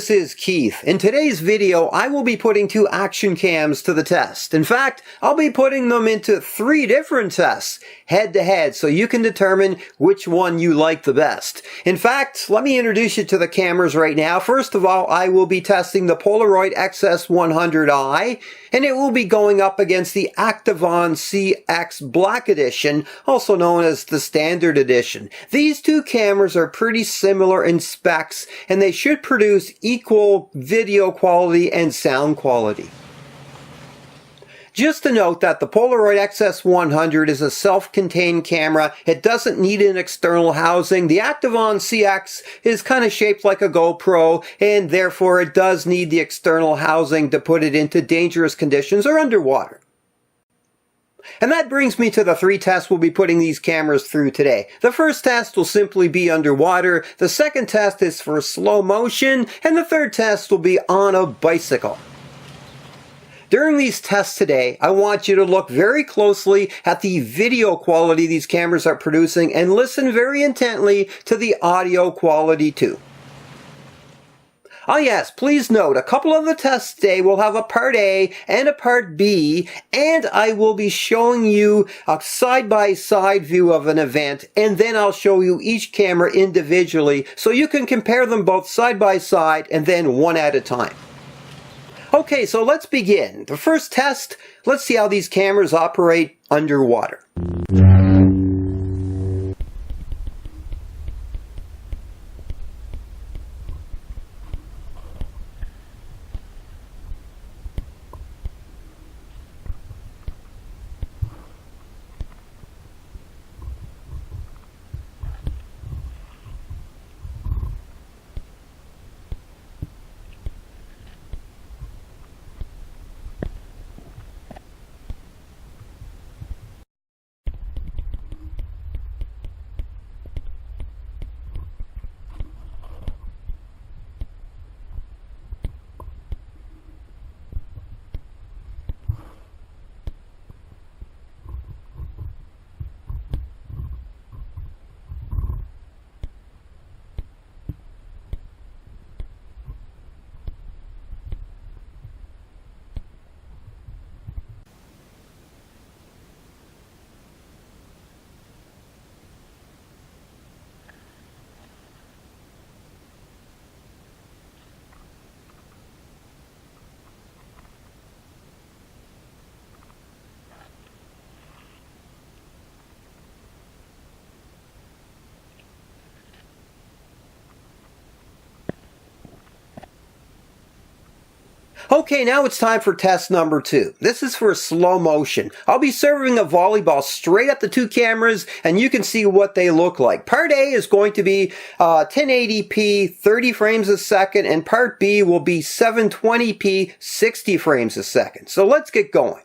this is Keith. In today's video, I will be putting two action cams to the test. In fact, I'll be putting them into 3 different tests, head to head, so you can determine which one you like the best. In fact, let me introduce you to the cameras right now. First of all, I will be testing the Polaroid XS-100i, and it will be going up against the ActiveOn CX Black Edition, also known as the Standard Edition. These two cameras are pretty similar in specs, and they should produce equal video quality and sound quality. Just to note that the Polaroid XS-100 is a self-contained camera. It doesn't need an external housing. The ActiveOn CX is kind of shaped like a GoPro, and therefore it does need the external housing to put it into dangerous conditions or underwater. And that brings me to the 3 tests we'll be putting these cameras through today. The first test will simply be underwater, the second test is for slow motion, and the third test will be on a bicycle. During these tests today, I want you to look very closely at the video quality these cameras are producing and listen very intently to the audio quality too. Oh yes, please note, a couple of the tests today will have a part A and a part B, and I will be showing you a side-by-side view of an event, and then I'll show you each camera individually so you can compare them both side-by-side and then one at a time. Okay, so let's begin. The first test, let's see how these cameras operate underwater. Okay, now it's time for test number 2. This is for slow motion. I'll be serving a volleyball straight at the 2 cameras, and you can see what they look like. Part A is going to be 1080p, 30 frames a second, and part B will be 720p, 60 frames a second. So let's get going.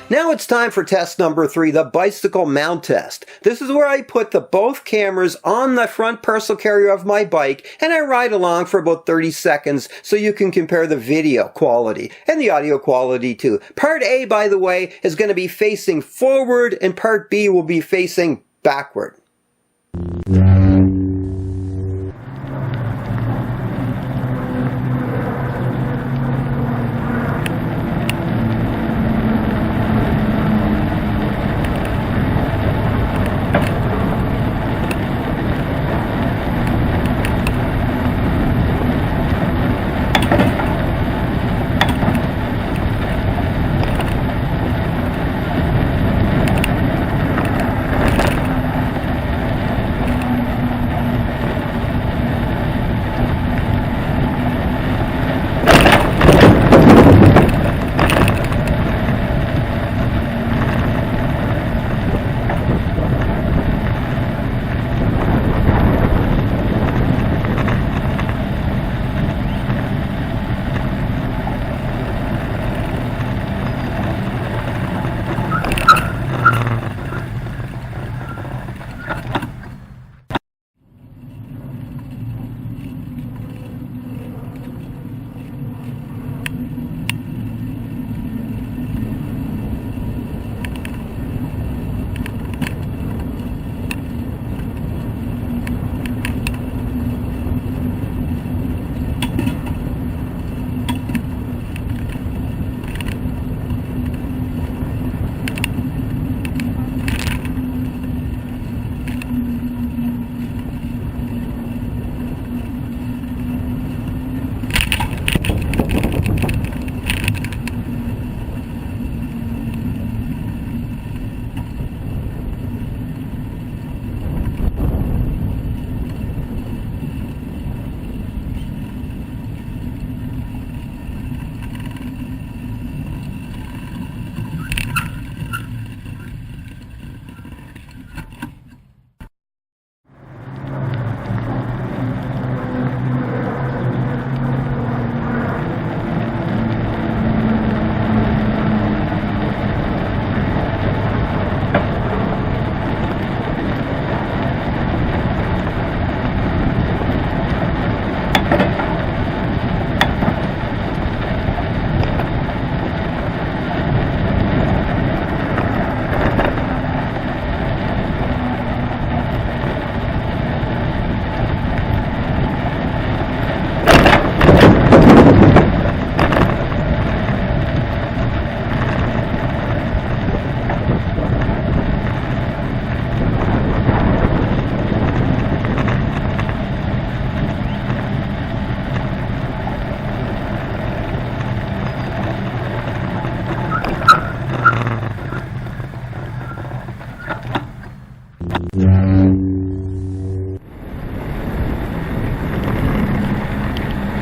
Now it's time for test number 3, the bicycle mount test. This is where I put both cameras on the front personal carrier of my bike and I ride along for about 30 seconds so you can compare the video quality and the audio quality too. Part A, by the way, is going to be facing forward and part B will be facing backward.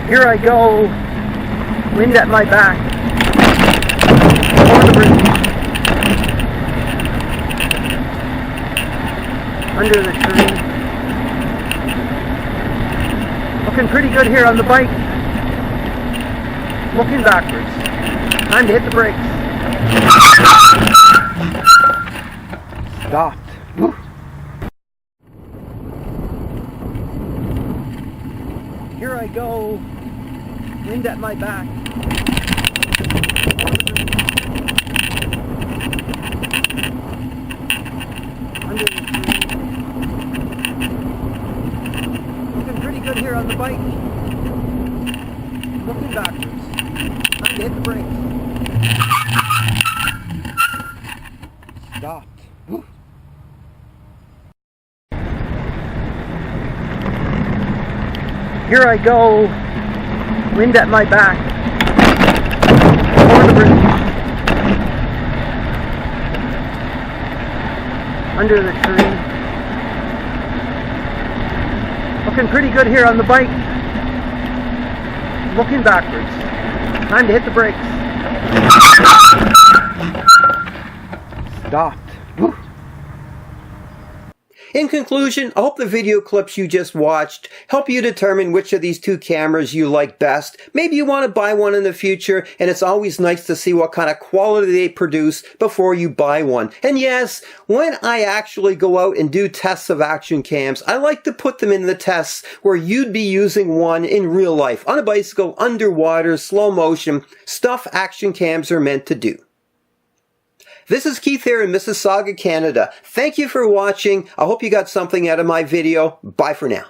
Here I go, wind at my back, over the bridge, under the tree. Looking pretty good here on the bike. Looking backwards. Time to hit the brakes. Stopped. Woo. Here I go, wind at my back. Under the tree. Looking pretty good here on the bike. Looking backwards. Time to hit the brakes. Stopped. Woo. Here I go, wind at my back, over the bridge, under the tree. Looking pretty good here on the bike, looking backwards. Time to hit the brakes. Stopped. Woo. In conclusion, I hope the video clips you just watched help you determine which of these two cameras you like best. Maybe you want to buy one in the future, and it's always nice to see what kind of quality they produce before you buy one. And yes, when I actually go out and do tests of action cams, I like to put them in the tests where you'd be using one in real life, on a bicycle, underwater, slow motion, stuff action cams are meant to do. This is Keith here in Mississauga, Canada. Thank you for watching. I hope you got something out of my video. Bye for now.